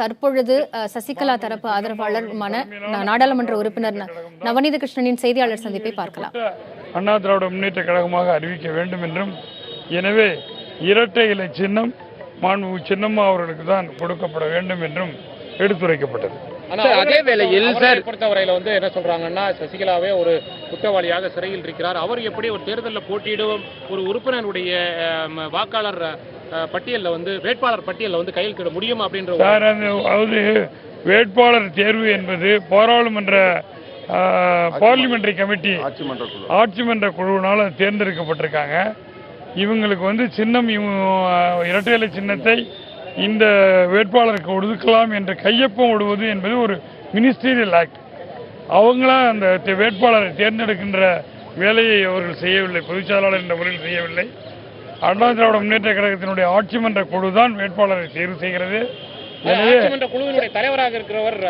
தற்பொழுது சசிகலா தரப்பு ஆதரவாளருமான நாடாளுமன்ற உறுப்பினர் நவநீத கிருஷ்ணனின் செய்தியாளர் சந்திப்பை பார்க்கலாம். அண்ணா திராவிட முன்னேற்ற கழகமாக அறிவிக்க வேண்டும் என்றும், எனவே இரட்டை இலை சின்னம் மாண்புமிகு சின்னம்மா அவர்களுக்கு தான் கொடுக்கப்பட வேண்டும் என்றும் எடுத்துரைக்கப்பட்டது. அதே வேளையில் பொறுத்தவரையில என்ன சொல்றாங்கன்னா, சசிகலாவே ஒரு குற்றவாளியாக சிறையில் இருக்கிறார். அவர் எப்படி ஒரு தேர்தலில் போட்டியிடும் ஒரு உறுப்பினருடைய வாக்காளர் பட்டியலில் வேட்பாளர் பட்டியலில் கையெழுத்திட முடியும் அப்படின்ற அதாவது வேட்பாளர் தேர்வு என்பது பாராளுமன்ற பார்லிமெண்டரி கமிட்டி ஆட்சி மன்ற குழுவினால் தேர்ந்தெடுக்கப்பட்டிருக்காங்க. இவங்களுக்கு சின்னம் இரட்டை இலை சின்னத்தை இந்த வேட்பாளருக்கு ஒதுக்கலாம் என்ற கையொப்பம் விடுவது என்பது ஒரு மினிஸ்டீரியல் ஆக்ட். அவங்களா அந்த வேட்பாளரை தேர்ந்தெடுக்கின்ற வேலையை அவர்கள் செய்யவில்லை, பொதுச் செயலாளர் என்ற முறையில் செய்யவில்லை. அண்ணா திராவிட முன்னேற்ற கழகத்தினுடைய ஆட்சி மன்ற குழு தான் வேட்பாளரை தேர்வு செய்கிறது. எனவே குழுவினுடைய தலைவராக இருக்கிறவர்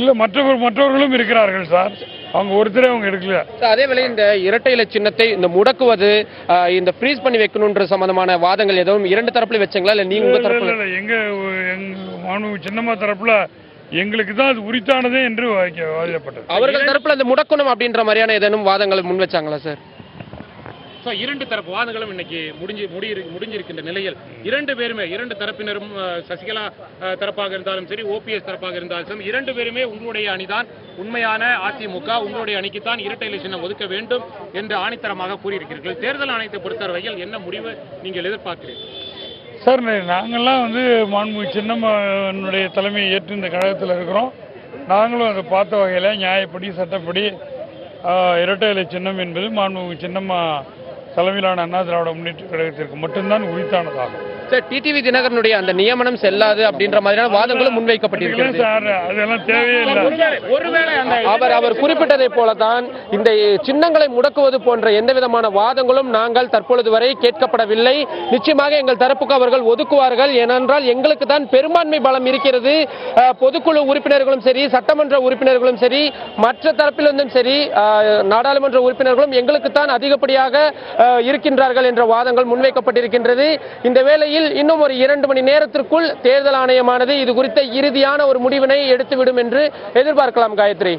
இல்ல, மற்றவர்களும் இருக்கிறார்கள் சார். அவங்க ஒருத்தரே அவங்க எடுக்கல. அதே வேளை இந்த இரட்டை இலை சின்னத்தை முடக்குவது, இந்த ஃப்ரீஸ் பண்ணி வைக்கணும்ன்ற சம்பந்தமான வாதங்கள் எதுவும் இரண்டு தரப்புல வச்சீங்களா? இல்ல நீங்க உங்க தரப்புல? எங்க மாண்புமிகு சின்னம்மா தரப்புல எங்களுக்கு தான் அது உரித்தானதே என்று வாதிடப்பட்டது. அவர்கள் தரப்புல அந்த முடக்கணும் அப்படின்ற மாதிரியான ஏதேனும் வாதங்களை முன் வச்சாங்களா சார்? இரண்டு தரப்பு வாதங்களும் இன்னைக்கு முடிஞ்சிருக்கின்ற நிலையில் இரண்டு தரப்பினரும் சசிகலா தரப்பாக இருந்தாலும் சரி, ஓபிஎஸ் தரப்பாக இருந்தாலும் இரண்டு பேருமே உங்களுடைய அணிதான் உண்மையான அதிமுக, உங்களுடைய அணிக்குத்தான் இரட்டை இலை சின்னம் ஒதுக்க வேண்டும் என்று ஆணித்தரமாக கூறியிருக்கிறீர்கள். தேர்தல் ஆணையத்தை பொறுத்தவரையில் என்ன முடிவு நீங்கள் எதிர்பார்க்கிறீர்கள்? சார், நாங்கள்லாம் மாண்புமிகு சின்னம்மாவுடைய தலைமையை ஏற்று இந்த கழகத்தில் இருக்கிறோம். நாங்களும் அதை பார்த்த வகையில் நியாயப்படி சட்டப்படி இரட்டை இலை சின்னம் என்பது மாண்புமிகு சின்னம்மா தலைமையிலான அண்ணா திராவிட முன்னேற்ற கழகத்திற்கு மட்டும்தான் உரித்தானதாகும். டிடிவி தினகரனுடைய அந்த நியமனம் செல்லாது அப்படின்ற மாதிரியான வாதங்களும் முன்வைக்கப்பட்டிருக்கிறது. அதெல்லாம் தேவையே இல்லை. அவர் குறிப்பிட்டதை போலதான் இந்த சின்னங்களை முடக்குவது போன்ற எந்த விதமான வாதங்களும் நாங்கள் தற்பொழுது வரை கேட்கப்படவில்லை. நிச்சயமாக எங்கள் தரப்புக்கு அவர்கள் ஒதுக்குவார்கள். ஏனென்றால் எங்களுக்கு தான் பெரும்பான்மை பலம் இருக்கிறது. பொதுக்குழு உறுப்பினர்களும் சரி, சட்டமன்ற உறுப்பினர்களும் சரி, மற்ற தரப்பிலிருந்தும் சரி, நாடாளுமன்ற உறுப்பினர்களும் எங்களுக்கு தான் அதிகப்படியாக இருக்கின்றார்கள் என்ற வாதங்கள் முன்வைக்கப்பட்டிருக்கின்றது. இந்த வேளையில் இன்னும் ஒரு 2 மணி நேரத்திற்குள் தேர்தல் ஆணையமானது இது குறித்த இறுதியான ஒரு முடிவினை எடுத்துவிடும் என்று எதிர்பார்க்கலாம். காயத்ரி.